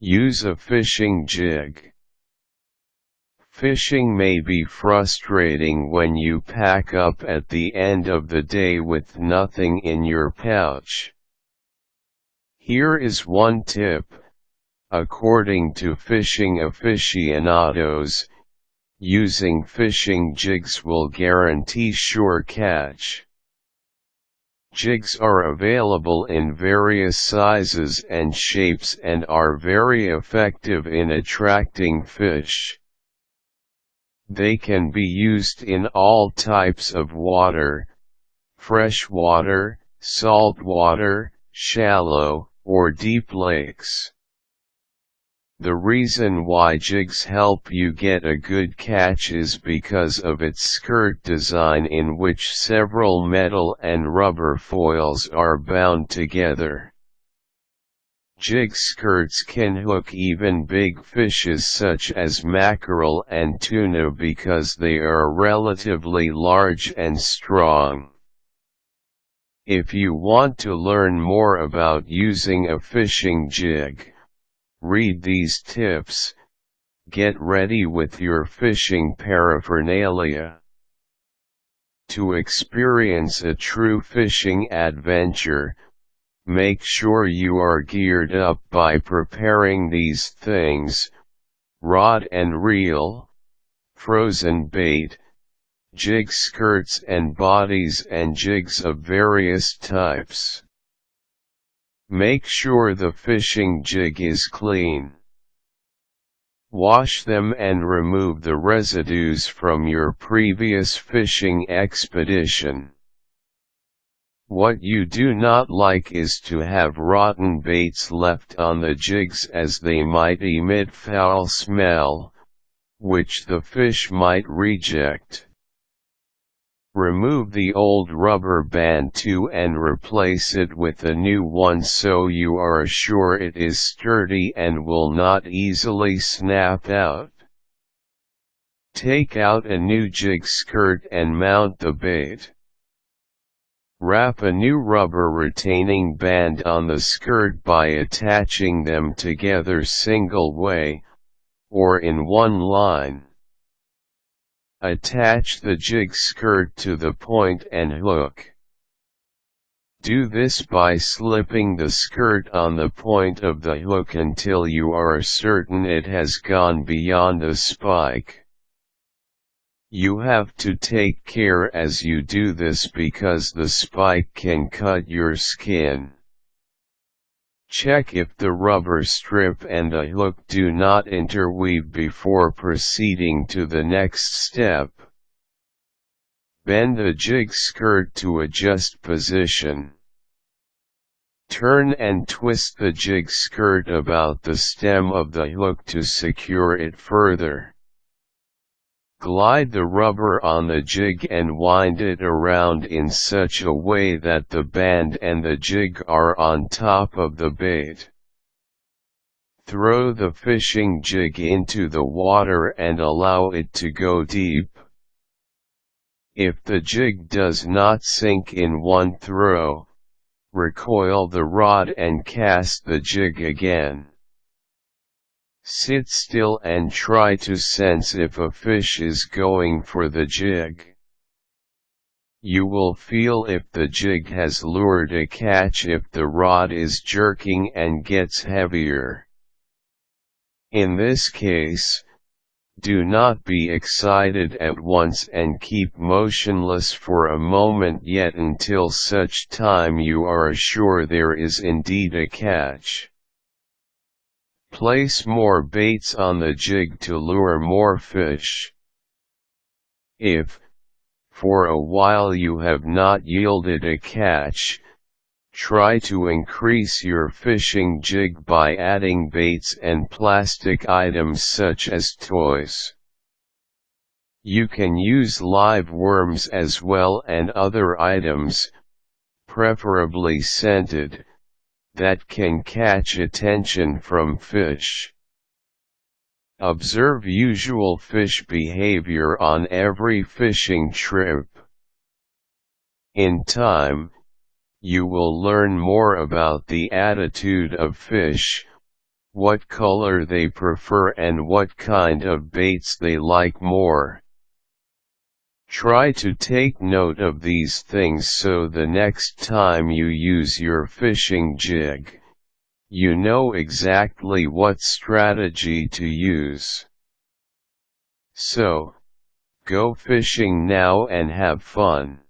Use a fishing jig. Fishing may be frustrating when you pack up at the end of the day with nothing in your pouch. Here is one tip. According to fishing aficionados, using fishing jigs will guarantee sure catch. Jigs are available in various sizes and shapes and are very effective in attracting fish. They can be used in all types of water: freshwater, saltwater, shallow, or deep lakes. The reason why jigs help you get a good catch is because of its skirt design, in which several metal and rubber foils are bound together. Jig skirts can hook even big fishes such as mackerel and tuna because they are relatively large and strong. If you want to learn more about using a fishing jig, read these tips. Get ready with your fishing paraphernalia. To experience a true fishing adventure, make sure you are geared up by preparing these things: rod and reel, frozen bait, jig skirts and bodies, and jigs of various types. Make sure the fishing jig is clean. Wash them and remove the residues from your previous fishing expedition. What you do not like is to have rotten baits left on the jigs, as they might emit foul smell, which the fish might reject. Remove the old rubber band too and replace it with a new one so you are sure it is sturdy and will not easily snap out. Take out a new jig skirt and mount the bait. Wrap a new rubber retaining band on the skirt by attaching them together single way, or in one line. Attach the jig skirt to the point and hook. Do this by slipping the skirt on the point of the hook until you are certain it has gone beyond the spike. You have to take care as you do this because the spike can cut your skin. Check if the rubber strip and the hook do not interweave before proceeding to the next step. Bend the jig skirt to adjust position. Turn and twist the jig skirt about the stem of the hook to secure it further. Glide the rubber on the jig and wind it around in such a way that the band and the jig are on top of the bait. Throw the fishing jig into the water and allow it to go deep. If the jig does not sink in one throw, recoil the rod and cast the jig again. Sit still and try to sense if a fish is going for the jig. You will feel if the jig has lured a catch if the rod is jerking and gets heavier. In this case, do not be excited at once and keep motionless for a moment yet until such time you are sure there is indeed a catch. Place more baits on the jig to lure more fish. If, for a while you have not yielded a catch, try to increase your fishing jig by adding baits and plastic items such as toys. You can use live worms as well and other items, preferably scented, that can catch attention from fish. Observe usual fish behavior on every fishing trip. In time, you will learn more about the attitude of fish, what color they prefer and what kind of baits they like more. Try to take note of these things so the next time you use your fishing jig, you know exactly what strategy to use. So, go fishing now and have fun.